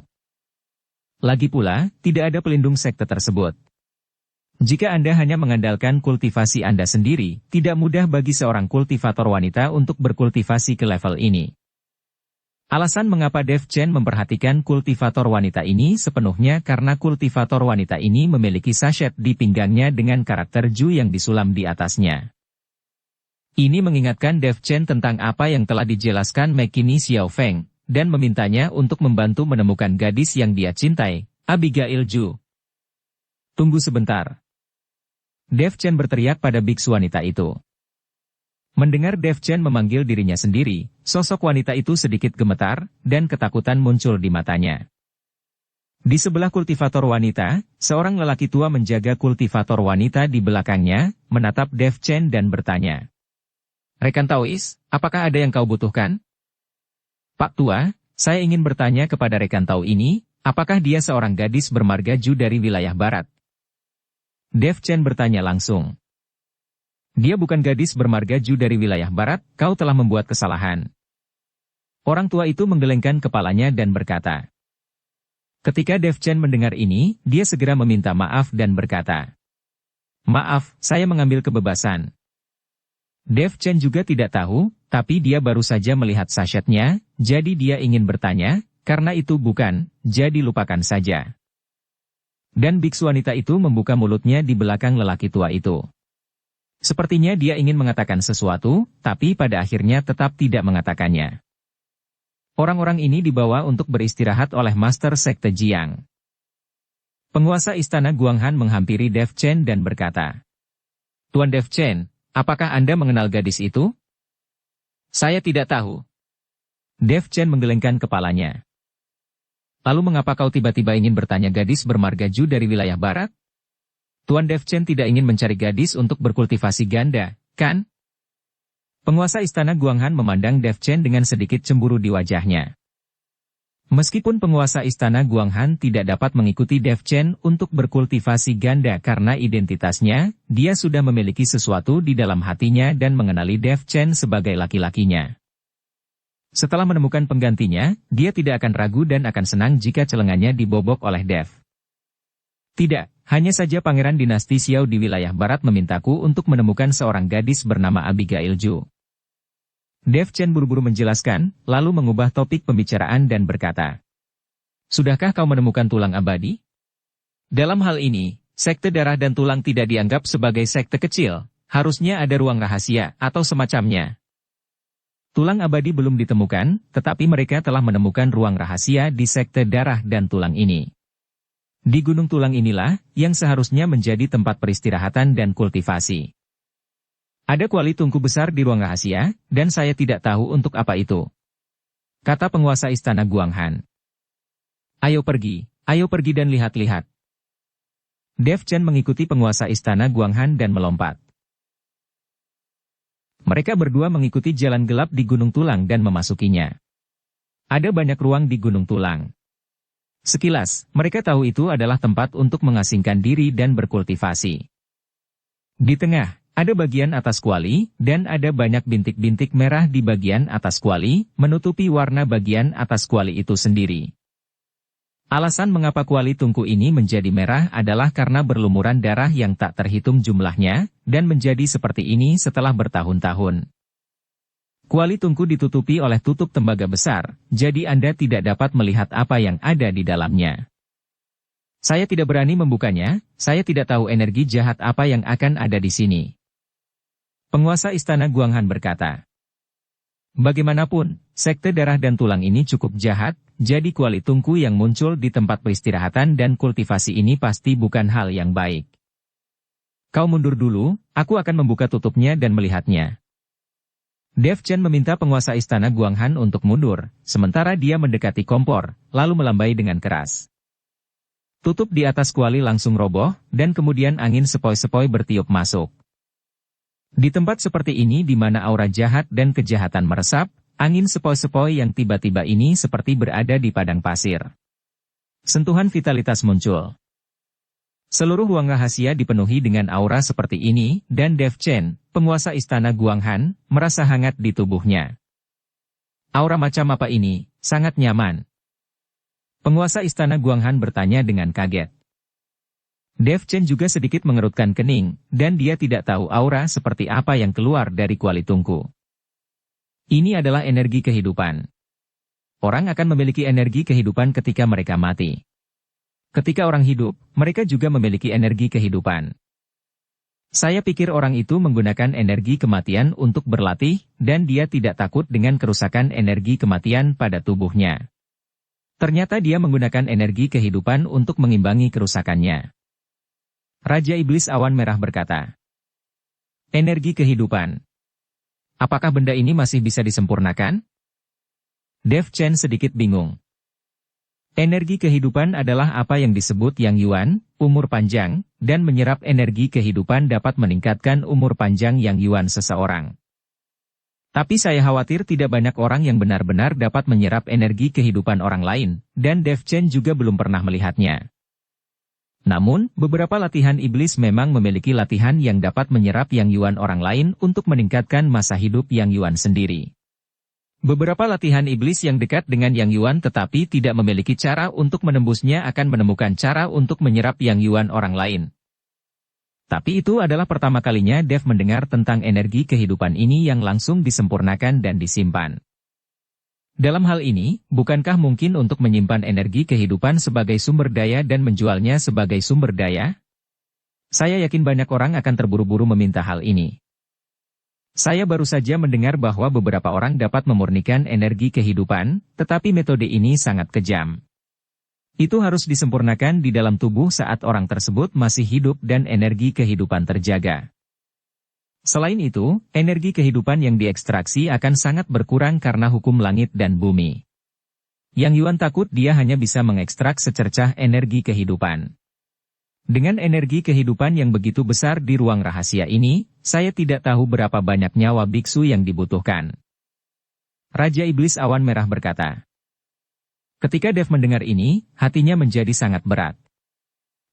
Lagi pula, tidak ada pelindung sekte tersebut. Jika Anda hanya mengandalkan kultivasi Anda sendiri, tidak mudah bagi seorang kultivator wanita untuk berkultivasi ke level ini. Alasan mengapa Dev Chen memperhatikan kultivator wanita ini sepenuhnya karena kultivator wanita ini memiliki sachet di pinggangnya dengan karakter Ju yang disulam di atasnya. Ini mengingatkan Dev Chen tentang apa yang telah dijelaskan McKinney Xiao Feng, dan memintanya untuk membantu menemukan gadis yang dia cintai, Abigail Ju. Tunggu sebentar. Dev Chen berteriak pada biksu wanita itu. Mendengar Dev Chen memanggil dirinya sendiri, sosok wanita itu sedikit gemetar, dan ketakutan muncul di matanya. Di sebelah kultivator wanita, seorang lelaki tua menjaga kultivator wanita di belakangnya, menatap Dev Chen dan bertanya. Rekan Taois, apakah ada yang kau butuhkan? Pak Tua, saya ingin bertanya kepada rekan Tao ini, apakah dia seorang gadis bermarga Ju dari wilayah barat? Dev Chen bertanya langsung. Dia bukan gadis bermarga Ju dari wilayah barat, kau telah membuat kesalahan. Orang tua itu menggelengkan kepalanya dan berkata. Ketika Dev Chen mendengar ini, dia segera meminta maaf dan berkata. Maaf, saya mengambil kebebasan. Dev Chen juga tidak tahu, tapi dia baru saja melihat sachetnya, jadi dia ingin bertanya, karena itu bukan, jadi lupakan saja. Dan biksu wanita itu membuka mulutnya di belakang lelaki tua itu. Sepertinya dia ingin mengatakan sesuatu, tapi pada akhirnya tetap tidak mengatakannya. Orang-orang ini dibawa untuk beristirahat oleh Master Sekte Jiang. Penguasa istana Guanghan menghampiri Dev Chen dan berkata, Tuan Dev Chen, apakah Anda mengenal gadis itu? Saya tidak tahu. Dev Chen menggelengkan kepalanya. Lalu mengapa kau tiba-tiba ingin bertanya gadis bermarga Ju dari wilayah barat? Tuan Dev Chen tidak ingin mencari gadis untuk berkultivasi ganda, kan? Penguasa istana Guanghan memandang Dev Chen dengan sedikit cemburu di wajahnya. Meskipun penguasa istana Guanghan tidak dapat mengikuti Dev Chen untuk berkultivasi ganda karena identitasnya, dia sudah memiliki sesuatu di dalam hatinya dan mengenali Dev Chen sebagai laki-lakinya. Setelah menemukan penggantinya, dia tidak akan ragu dan akan senang jika celengannya dibobok oleh Dev. Tidak, hanya saja Pangeran Dinasti Xiao di wilayah barat memintaku untuk menemukan seorang gadis bernama Abigail Ju. Dev Chen buru-buru menjelaskan, lalu mengubah topik pembicaraan dan berkata, Sudahkah kau menemukan tulang abadi? Dalam hal ini, sekte darah dan tulang tidak dianggap sebagai sekte kecil, harusnya ada ruang rahasia atau semacamnya. Tulang abadi belum ditemukan, tetapi mereka telah menemukan ruang rahasia di sekte darah dan tulang ini. Di Gunung Tulang inilah, yang seharusnya menjadi tempat peristirahatan dan kultivasi. Ada kuali tungku besar di ruang rahasia, dan saya tidak tahu untuk apa itu. Kata penguasa istana Guanghan. Ayo pergi dan lihat-lihat. Dev Chen mengikuti penguasa istana Guanghan dan melompat. Mereka berdua mengikuti jalan gelap di Gunung Tulang dan memasukinya. Ada banyak ruang di Gunung Tulang. Sekilas, mereka tahu itu adalah tempat untuk mengasingkan diri dan berkultivasi. Di tengah, ada bagian atas kuali, dan ada banyak bintik-bintik merah di bagian atas kuali, menutupi warna bagian atas kuali itu sendiri. Alasan mengapa kuali tungku ini menjadi merah adalah karena berlumuran darah yang tak terhitung jumlahnya, dan menjadi seperti ini setelah bertahun-tahun. Kuali tungku ditutupi oleh tutup tembaga besar, jadi Anda tidak dapat melihat apa yang ada di dalamnya. Saya tidak berani membukanya, saya tidak tahu energi jahat apa yang akan ada di sini. Penguasa istana Guanghan berkata. Bagaimanapun, sekte darah dan tulang ini cukup jahat, jadi kuali tungku yang muncul di tempat peristirahatan dan kultivasi ini pasti bukan hal yang baik. Kau mundur dulu, aku akan membuka tutupnya dan melihatnya. Dev Chen meminta penguasa istana Guanghan untuk mundur, sementara dia mendekati kompor, lalu melambai dengan keras. Tutup di atas kuali langsung roboh, dan kemudian angin sepoi-sepoi bertiup masuk. Di tempat seperti ini di mana aura jahat dan kejahatan meresap, angin sepoi-sepoi yang tiba-tiba ini seperti berada di padang pasir. Sentuhan vitalitas muncul. Seluruh ruang rahasia dipenuhi dengan aura seperti ini, dan Dev Chen, penguasa istana Guanghan, merasa hangat di tubuhnya. Aura macam apa ini? Sangat nyaman. Penguasa istana Guanghan bertanya dengan kaget. Dev Chen juga sedikit mengerutkan kening, dan dia tidak tahu aura seperti apa yang keluar dari kuali tungku. Ini adalah energi kehidupan. Orang akan memiliki energi kehidupan ketika mereka mati. Ketika orang hidup, mereka juga memiliki energi kehidupan. Saya pikir orang itu menggunakan energi kematian untuk berlatih, dan dia tidak takut dengan kerusakan energi kematian pada tubuhnya. Ternyata dia menggunakan energi kehidupan untuk mengimbangi kerusakannya. Raja Iblis Awan Merah berkata, energi kehidupan. Apakah benda ini masih bisa disempurnakan? Dev Chen sedikit bingung. Energi kehidupan adalah apa yang disebut Yang Yuan, umur panjang, dan menyerap energi kehidupan dapat meningkatkan umur panjang Yang Yuan seseorang. Tapi saya khawatir tidak banyak orang yang benar-benar dapat menyerap energi kehidupan orang lain, dan Dev Chen juga belum pernah melihatnya. Namun, beberapa latihan iblis memang memiliki latihan yang dapat menyerap Yang Yuan orang lain untuk meningkatkan masa hidup Yang Yuan sendiri. Beberapa latihan iblis yang dekat dengan Yang Yuan tetapi tidak memiliki cara untuk menembusnya akan menemukan cara untuk menyerap Yang Yuan orang lain. Tapi itu adalah pertama kalinya Dev mendengar tentang energi kehidupan ini yang langsung disempurnakan dan disimpan. Dalam hal ini, bukankah mungkin untuk menyimpan energi kehidupan sebagai sumber daya dan menjualnya sebagai sumber daya? Saya yakin banyak orang akan terburu-buru meminta hal ini. Saya baru saja mendengar bahwa beberapa orang dapat memurnikan energi kehidupan, tetapi metode ini sangat kejam. Itu harus disempurnakan di dalam tubuh saat orang tersebut masih hidup dan energi kehidupan terjaga. Selain itu, energi kehidupan yang diekstraksi akan sangat berkurang karena hukum langit dan bumi. Yang Yuan takut dia hanya bisa mengekstrak secercah energi kehidupan. Dengan energi kehidupan yang begitu besar di ruang rahasia ini, saya tidak tahu berapa banyak nyawa biksu yang dibutuhkan. Raja Iblis Awan Merah berkata. Ketika Dev mendengar ini, hatinya menjadi sangat berat.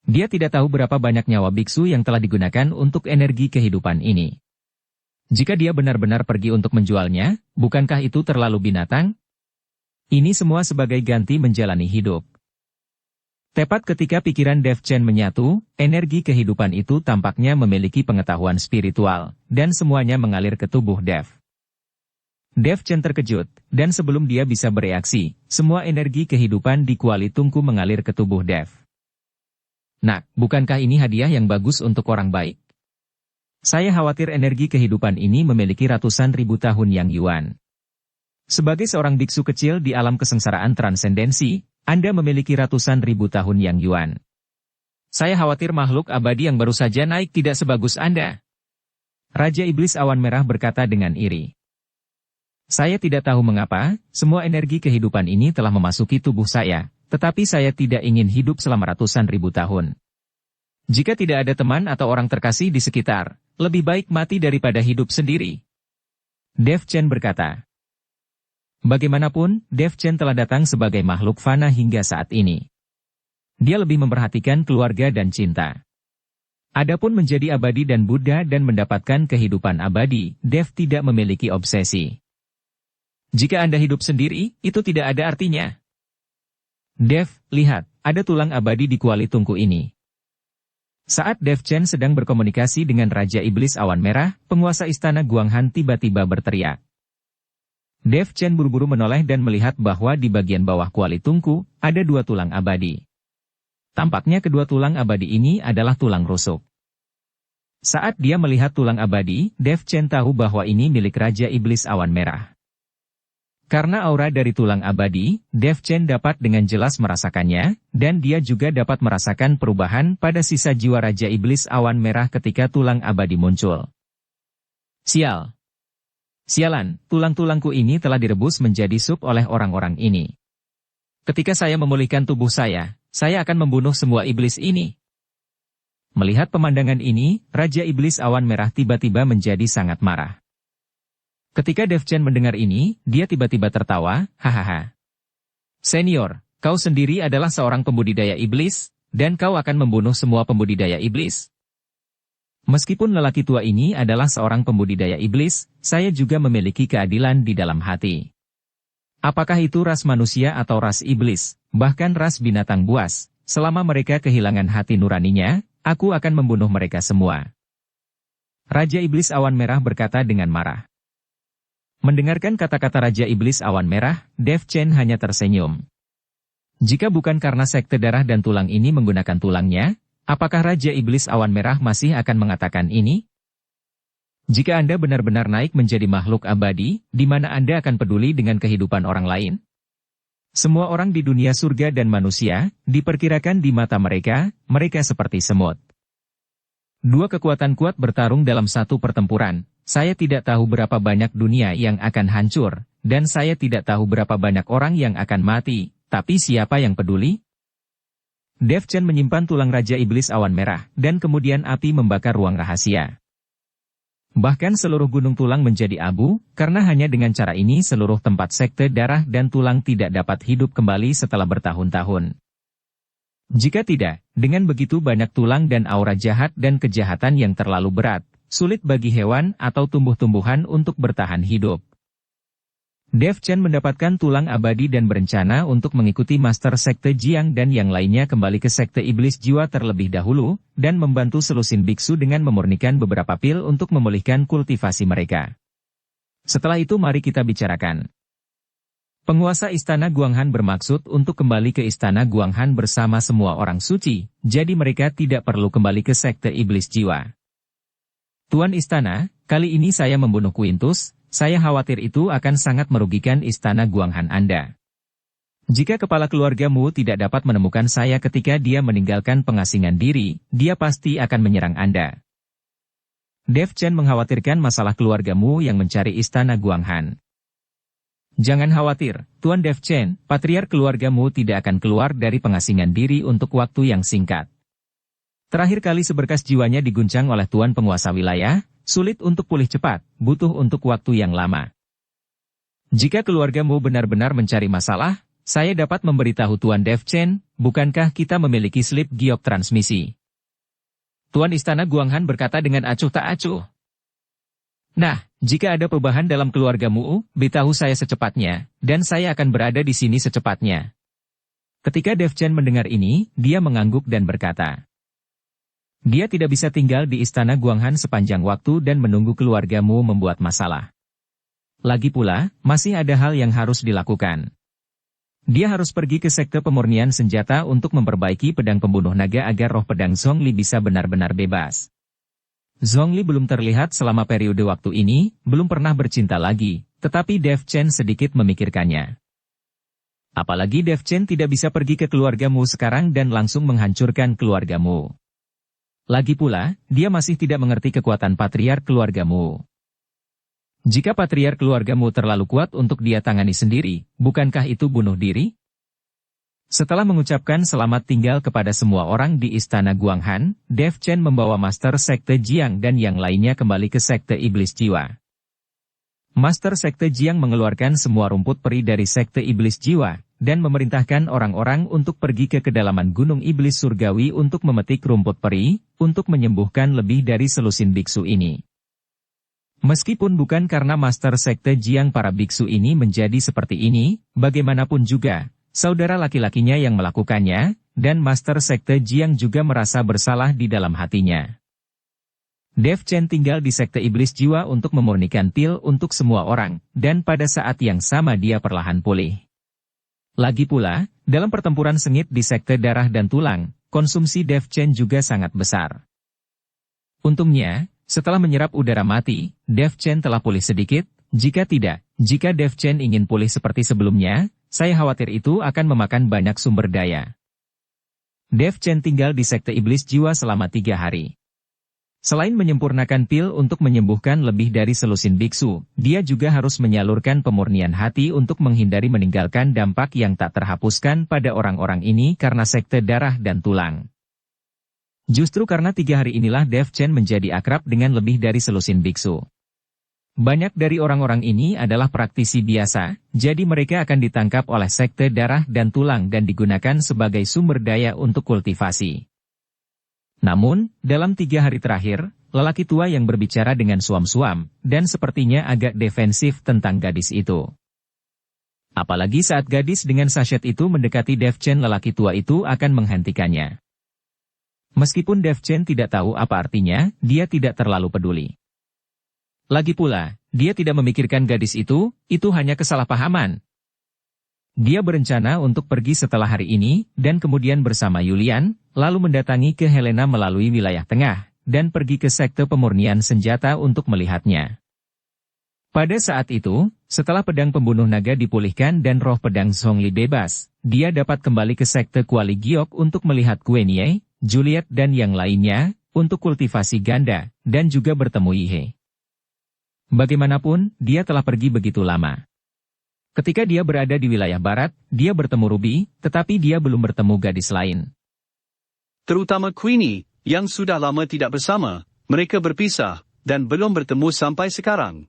Dia tidak tahu berapa banyak nyawa biksu yang telah digunakan untuk energi kehidupan ini. Jika dia benar-benar pergi untuk menjualnya, bukankah itu terlalu binatang? Ini semua sebagai ganti menjalani hidup. Tepat ketika pikiran Dev Chen menyatu, energi kehidupan itu tampaknya memiliki pengetahuan spiritual, dan semuanya mengalir ke tubuh Dev. Dev Chen terkejut, dan sebelum dia bisa bereaksi, semua energi kehidupan di kuali tungku mengalir ke tubuh Dev. Nak, bukankah ini hadiah yang bagus untuk orang baik? Saya khawatir energi kehidupan ini memiliki ratusan ribu tahun Yang Yuan. Sebagai seorang biksu kecil di alam kesengsaraan transendensi, Anda memiliki ratusan ribu tahun Yang Yuan. Saya khawatir makhluk abadi yang baru saja naik tidak sebagus Anda. Raja Iblis Awan Merah berkata dengan iri. Saya tidak tahu mengapa, semua energi kehidupan ini telah memasuki tubuh saya, tetapi saya tidak ingin hidup selama ratusan ribu tahun. Jika tidak ada teman atau orang terkasih di sekitar, lebih baik mati daripada hidup sendiri. Dev Chen berkata. Bagaimanapun, Dev Chen telah datang sebagai makhluk fana hingga saat ini. Dia lebih memperhatikan keluarga dan cinta. Adapun menjadi abadi dan Buddha dan mendapatkan kehidupan abadi, Dev tidak memiliki obsesi. Jika Anda hidup sendiri, itu tidak ada artinya. Dev, lihat, ada tulang abadi di kuali tungku ini. Saat Dev Chen sedang berkomunikasi dengan Raja Iblis Awan Merah, penguasa istana Guanghan tiba-tiba berteriak. Dev Chen buru-buru menoleh dan melihat bahwa di bagian bawah kuali tungku, ada dua tulang abadi. Tampaknya kedua tulang abadi ini adalah tulang rusuk. Saat dia melihat tulang abadi, Dev Chen tahu bahwa ini milik Raja Iblis Awan Merah. Karena aura dari tulang abadi, Dev Chen dapat dengan jelas merasakannya, dan dia juga dapat merasakan perubahan pada sisa jiwa Raja Iblis Awan Merah ketika tulang abadi muncul. Sial! Sialan, tulang-tulangku ini telah direbus menjadi sup oleh orang-orang ini. Ketika saya memulihkan tubuh saya akan membunuh semua iblis ini. Melihat pemandangan ini, Raja Iblis Awan Merah tiba-tiba menjadi sangat marah. Ketika Dev Chen mendengar ini, dia tiba-tiba tertawa, hahaha. Senior, kau sendiri adalah seorang pembudidaya iblis, dan kau akan membunuh semua pembudidaya iblis. Meskipun lelaki tua ini adalah seorang pembudidaya iblis, saya juga memiliki keadilan di dalam hati. Apakah itu ras manusia atau ras iblis, bahkan ras binatang buas, selama mereka kehilangan hati nuraninya, aku akan membunuh mereka semua. Raja Iblis Awan Merah berkata dengan marah. Mendengarkan kata-kata Raja Iblis Awan Merah, Dev Chen hanya tersenyum. Jika bukan karena sekte darah dan tulang ini menggunakan tulangnya, apakah Raja Iblis Awan Merah masih akan mengatakan ini? Jika Anda benar-benar naik menjadi makhluk abadi, di mana Anda akan peduli dengan kehidupan orang lain? Semua orang di dunia surga dan manusia, diperkirakan di mata mereka, mereka seperti semut. Dua kekuatan kuat bertarung dalam satu pertempuran. Saya tidak tahu berapa banyak dunia yang akan hancur, dan saya tidak tahu berapa banyak orang yang akan mati, tapi siapa yang peduli? Dev Chen menyimpan tulang Raja Iblis Awan Merah, dan kemudian api membakar ruang rahasia. Bahkan seluruh gunung tulang menjadi abu, karena hanya dengan cara ini seluruh tempat sekte darah dan tulang tidak dapat hidup kembali setelah bertahun-tahun. Jika tidak, dengan begitu banyak tulang dan aura jahat dan kejahatan yang terlalu berat, sulit bagi hewan atau tumbuh-tumbuhan untuk bertahan hidup. Dev Chen mendapatkan tulang abadi dan berencana untuk mengikuti Master Sekte Jiang dan yang lainnya kembali ke Sekte Iblis Jiwa terlebih dahulu, dan membantu selusin biksu dengan memurnikan beberapa pil untuk memulihkan kultivasi mereka. Setelah itu mari kita bicarakan. Penguasa Istana Guanghan bermaksud untuk kembali ke Istana Guanghan bersama semua orang suci, jadi mereka tidak perlu kembali ke Sekte Iblis Jiwa. Tuan Istana, kali ini saya membunuh Quintus. Saya khawatir itu akan sangat merugikan Istana Guanghan Anda. Jika kepala keluargamu tidak dapat menemukan saya ketika dia meninggalkan pengasingan diri, dia pasti akan menyerang Anda. Dev Chen mengkhawatirkan masalah keluargamu yang mencari Istana Guanghan. Jangan khawatir, Tuan Dev Chen, patriar keluargamu tidak akan keluar dari pengasingan diri untuk waktu yang singkat. Terakhir kali seberkas jiwanya diguncang oleh Tuan Penguasa Wilayah, sulit untuk pulih cepat, butuh untuk waktu yang lama. Jika keluargamu benar-benar mencari masalah, saya dapat memberitahu Tuan Dev Chen, bukankah kita memiliki slip giok transmisi? Tuan Istana Guanghan berkata dengan acuh tak acuh. Nah, jika ada perubahan dalam keluargamu, beritahu saya secepatnya, dan saya akan berada di sini secepatnya. Ketika Dev Chen mendengar ini, dia mengangguk dan berkata, dia tidak bisa tinggal di Istana Guanghan sepanjang waktu dan menunggu keluargamu membuat masalah. Lagi pula, masih ada hal yang harus dilakukan. Dia harus pergi ke Sekte Pemurnian Senjata untuk memperbaiki pedang pembunuh naga agar roh pedang Zhongli bisa benar-benar bebas. Zhongli belum terlihat selama periode waktu ini, belum pernah bercinta lagi, tetapi Dev Chen sedikit memikirkannya. Apalagi Dev Chen tidak bisa pergi ke keluargamu sekarang dan langsung menghancurkan keluargamu. Lagi pula, dia masih tidak mengerti kekuatan patriark keluargamu. Jika patriark keluargamu terlalu kuat untuk dia tangani sendiri, bukankah itu bunuh diri? Setelah mengucapkan selamat tinggal kepada semua orang di Istana Guanghan, Dev Chen membawa Master Sekte Jiang dan yang lainnya kembali ke Sekte Iblis Jiwa. Master Sekte Jiang mengeluarkan semua rumput peri dari Sekte Iblis Jiwa, dan memerintahkan orang-orang untuk pergi ke kedalaman Gunung Iblis Surgawi untuk memetik rumput peri, untuk menyembuhkan lebih dari selusin biksu ini. Meskipun bukan karena Master Sekte Jiang para biksu ini menjadi seperti ini, bagaimanapun juga, saudara laki-lakinya yang melakukannya, dan Master Sekte Jiang juga merasa bersalah di dalam hatinya. Dev Chen tinggal di Sekte Iblis Jiwa untuk memurnikan pil untuk semua orang, dan pada saat yang sama dia perlahan pulih. Lagi pula, dalam pertempuran sengit di Sekte Darah dan Tulang, konsumsi Dev Chen juga sangat besar. Untungnya, setelah menyerap udara mati, Dev Chen telah pulih sedikit. Jika Dev Chen ingin pulih seperti sebelumnya, saya khawatir itu akan memakan banyak sumber daya. Dev Chen tinggal di Sekte Iblis Jiwa selama 3 hari. Selain menyempurnakan pil untuk menyembuhkan lebih dari selusin biksu, dia juga harus menyalurkan pemurnian hati untuk menghindari meninggalkan dampak yang tak terhapuskan pada orang-orang ini karena Sekte Darah dan Tulang. Justru karena 3 hari inilah Dev Chen menjadi akrab dengan lebih dari selusin biksu. Banyak dari orang-orang ini adalah praktisi biasa, jadi mereka akan ditangkap oleh Sekte Darah dan Tulang dan digunakan sebagai sumber daya untuk kultivasi. Namun, dalam 3 hari terakhir, lelaki tua yang berbicara dengan suam-suam, dan sepertinya agak defensif tentang gadis itu. Apalagi saat gadis dengan sachet itu mendekati Dev Chen, lelaki tua itu akan menghentikannya. Meskipun Dev Chen tidak tahu apa artinya, dia tidak terlalu peduli. Lagi pula, dia tidak memikirkan gadis itu hanya kesalahpahaman. Dia berencana untuk pergi setelah hari ini, dan kemudian bersama Yulian, lalu mendatangi ke Helena melalui wilayah tengah, dan pergi ke Sekte Pemurnian Senjata untuk melihatnya. Pada saat itu, setelah pedang pembunuh naga dipulihkan dan roh pedang Zhongli bebas, dia dapat kembali ke Sekte Kuali Giok untuk melihat Queenie, Juliet dan yang lainnya, untuk kultivasi ganda, dan juga bertemu Ihe. Bagaimanapun, dia telah pergi begitu lama. Ketika dia berada di wilayah barat, dia bertemu Ruby, tetapi dia belum bertemu gadis lain. Terutama Queenie, yang sudah lama tidak bersama, mereka berpisah, dan belum bertemu sampai sekarang.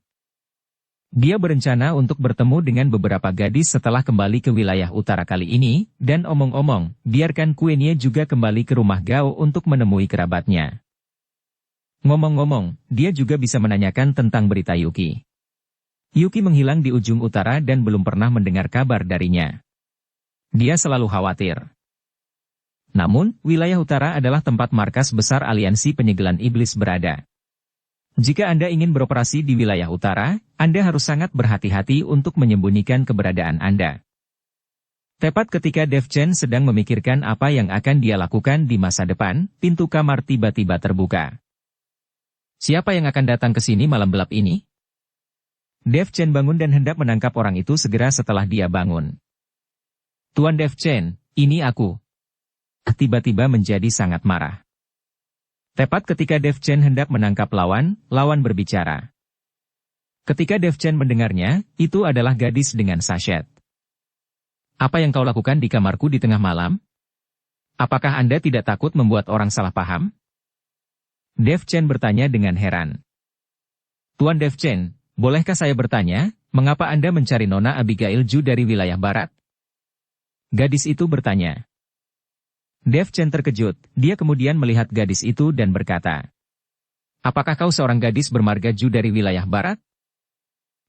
Dia berencana untuk bertemu dengan beberapa gadis setelah kembali ke wilayah utara kali ini, dan omong-omong, biarkan Queenie juga kembali ke rumah Gao untuk menemui kerabatnya. Ngomong-ngomong, dia juga bisa menanyakan tentang berita Yuki. Yuki menghilang di ujung utara dan belum pernah mendengar kabar darinya. Dia selalu khawatir. Namun, wilayah utara adalah tempat markas besar aliansi penyegelan iblis berada. Jika Anda ingin beroperasi di wilayah utara, Anda harus sangat berhati-hati untuk menyembunyikan keberadaan Anda. Tepat ketika Dev Chen sedang memikirkan apa yang akan dia lakukan di masa depan, pintu kamar tiba-tiba terbuka. Siapa yang akan datang ke sini malam gelap ini? Dev Chen bangun dan hendak menangkap orang itu segera setelah dia bangun. Tuan Dev Chen, ini aku. Tiba-tiba menjadi sangat marah. Tepat ketika Dev Chen hendak menangkap lawan berbicara. Ketika Dev Chen mendengarnya, itu adalah gadis dengan sachet. Apa yang kau lakukan di kamarku di tengah malam? Apakah Anda tidak takut membuat orang salah paham? Dev Chen bertanya dengan heran. Tuan Dev Chen, bolehkah saya bertanya, mengapa Anda mencari Nona Abigail Ju dari wilayah barat? Gadis itu bertanya. Dev Chen terkejut, dia kemudian melihat gadis itu dan berkata, apakah kau seorang gadis bermarga Ju dari wilayah barat?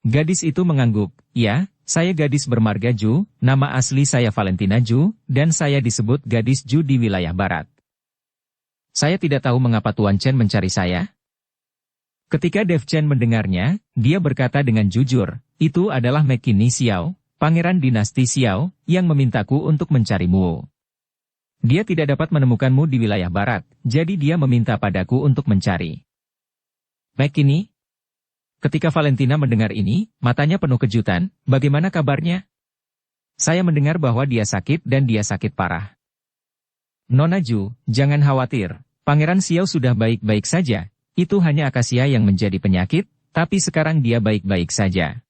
Gadis itu mengangguk, ya, saya gadis bermarga Ju, nama asli saya Valentina Ju, dan saya disebut gadis Ju di wilayah barat. Saya tidak tahu mengapa Tuan Chen mencari saya. Ketika Dev Chen mendengarnya, dia berkata dengan jujur, itu adalah McKinney Xiao, pangeran dinasti Xiao, yang memintaku untuk mencarimu. Dia tidak dapat menemukanmu di wilayah barat, jadi dia meminta padaku untuk mencari. McKinney? Ketika Valentina mendengar ini, matanya penuh kejutan, bagaimana kabarnya? Saya mendengar bahwa dia sakit dan dia sakit parah. Nona Ju, jangan khawatir, Pangeran Xiao sudah baik-baik saja, itu hanya akasia yang menjadi penyakit, tapi sekarang dia baik-baik saja.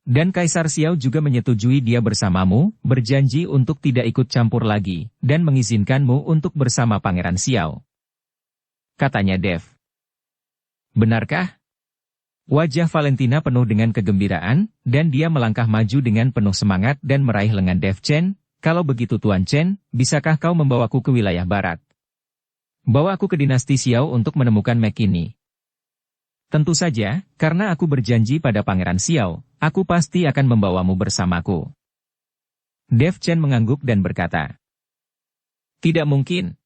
Dan Kaisar Xiao juga menyetujui dia bersamamu, berjanji untuk tidak ikut campur lagi, dan mengizinkanmu untuk bersama Pangeran Xiao. Katanya Dev. Benarkah? Wajah Valentina penuh dengan kegembiraan, dan dia melangkah maju dengan penuh semangat dan meraih lengan Dev Chen. Kalau begitu Tuan Chen, bisakah kau membawaku ke wilayah barat? Bawa aku ke dinasti Xiao untuk menemukan McKinney. Tentu saja, karena aku berjanji pada Pangeran Xiao, aku pasti akan membawamu bersamaku. Dev Chen mengangguk dan berkata. Tidak mungkin.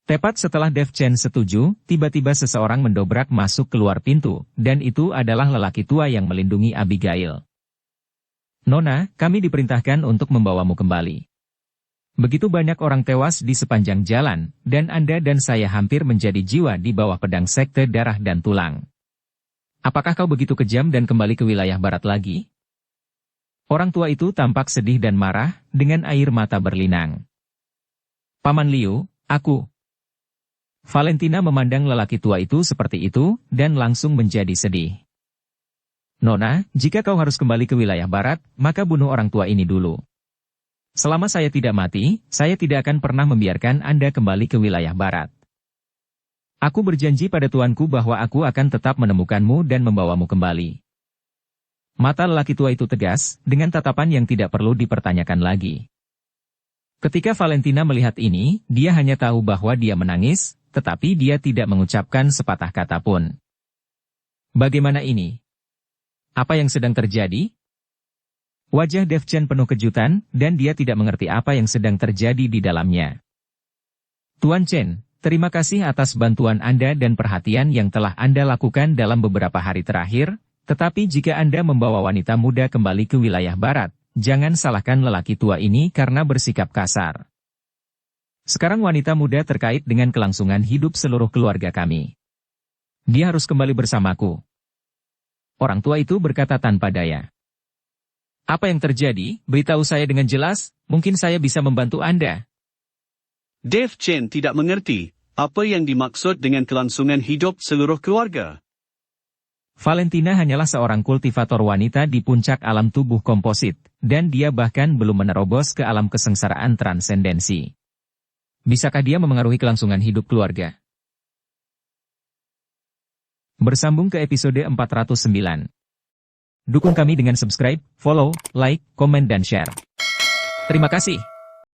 Tepat setelah Dev Chen setuju, tiba-tiba seseorang mendobrak masuk keluar pintu, dan itu adalah lelaki tua yang melindungi Abigail. Nona, kami diperintahkan untuk membawamu kembali. Begitu banyak orang tewas di sepanjang jalan, dan Anda dan saya hampir menjadi jiwa di bawah pedang sekte darah dan tulang. Apakah kau begitu kejam dan kembali ke wilayah barat lagi? Orang tua itu tampak sedih dan marah, dengan air mata berlinang. Paman Liu, aku. Valentina memandang lelaki tua itu seperti itu, dan langsung menjadi sedih. Nona, jika kau harus kembali ke wilayah barat, maka bunuh orang tua ini dulu. Selama saya tidak mati, saya tidak akan pernah membiarkan Anda kembali ke wilayah barat. Aku berjanji pada tuanku bahwa aku akan tetap menemukanmu dan membawamu kembali. Mata lelaki tua itu tegas, dengan tatapan yang tidak perlu dipertanyakan lagi. Ketika Valentina melihat ini, dia hanya tahu bahwa dia menangis, tetapi dia tidak mengucapkan sepatah kata pun. Bagaimana ini? Apa yang sedang terjadi? Wajah Dev Chen penuh kejutan, dan dia tidak mengerti apa yang sedang terjadi di dalamnya. Tuan Chen, terima kasih atas bantuan Anda dan perhatian yang telah Anda lakukan dalam beberapa hari terakhir, tetapi jika Anda membawa wanita muda kembali ke wilayah barat, jangan salahkan lelaki tua ini karena bersikap kasar. Sekarang wanita muda terkait dengan kelangsungan hidup seluruh keluarga kami. Dia harus kembali bersamaku. Orang tua itu berkata tanpa daya. Apa yang terjadi? Beritahu saya dengan jelas, mungkin saya bisa membantu Anda. Dev Chen tidak mengerti apa yang dimaksud dengan kelangsungan hidup seluruh keluarga. Valentina hanyalah seorang kultivator wanita di puncak alam tubuh komposit, dan dia bahkan belum menerobos ke alam kesengsaraan transendensi. Bisakah dia memengaruhi kelangsungan hidup keluarga? Bersambung ke episode 409. Dukung kami dengan subscribe, follow, like, komen dan share. Terima kasih.